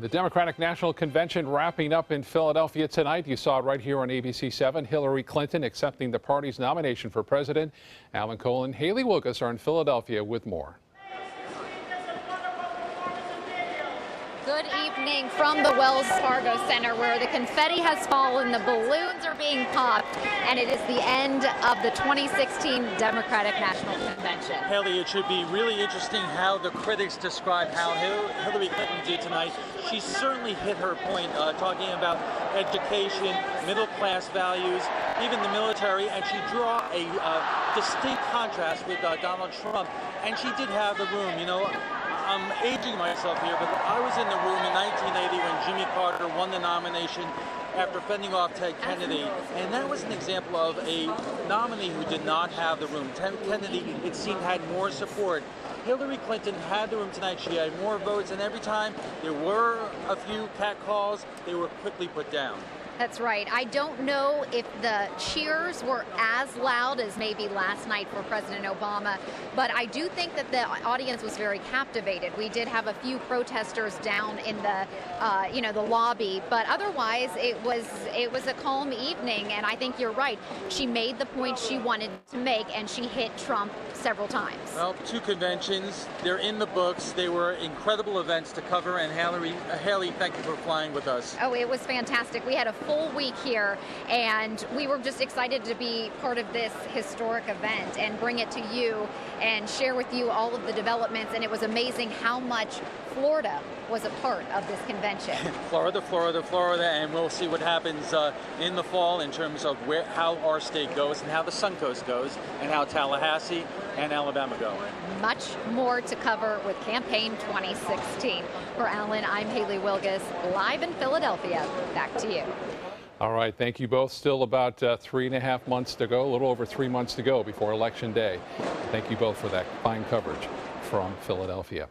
The Democratic National Convention wrapping up in Philadelphia tonight. You saw it right here on ABC7. Hillary Clinton accepting the party's nomination for president. Alan Cole and Haley Wilgus are in Philadelphia with more. Good evening from the Wells Fargo Center, where the confetti has fallen, the balloons are being popped, and it is the end of the 2016 Democratic National Convention. Haley, it should be really interesting how the critics describe how Hillary Clinton did tonight. She certainly hit her point, talking about education, middle-class values, even the military, and she drew a distinct contrast with Donald Trump, and she did have the room, you know. I'm aging myself here, but I was in the room in 1980 when Jimmy Carter won the nomination after fending off Ted Kennedy, and that was an example of a nominee who did not have the room. Ted Kennedy, it seemed, had more support. Hillary Clinton had the room tonight. She had more votes, and every time there were a few catcalls, they were quickly put down. That's right. I don't know if the cheers were as loud as maybe last night for President Obama, but I do think that the audience was very captivated. We did have a few protesters down in the, the lobby, but otherwise it was a calm evening. And I think you're right. She made the point she wanted to make, and she hit Trump several times. Well, 2 conventions. They're in the books. They were incredible events to cover. And Haley, thank you for flying with us. Oh, it was fantastic. We had a full week here, and we were just excited to be part of this historic event and bring it to you and share with you all of the developments. And it was amazing how much Florida was a part of this convention. Florida, and we'll see what happens in the fall in terms of how our state goes and how the Suncoast goes and how Tallahassee and Alabama go. Much more to cover with Campaign 2016. For Alan, I'm Haley Wilgus, live in Philadelphia. Back to you. All right, thank you both. Still about 3.5 months to go, a little over 3 months to go before Election Day. Thank you both for that fine coverage from Philadelphia.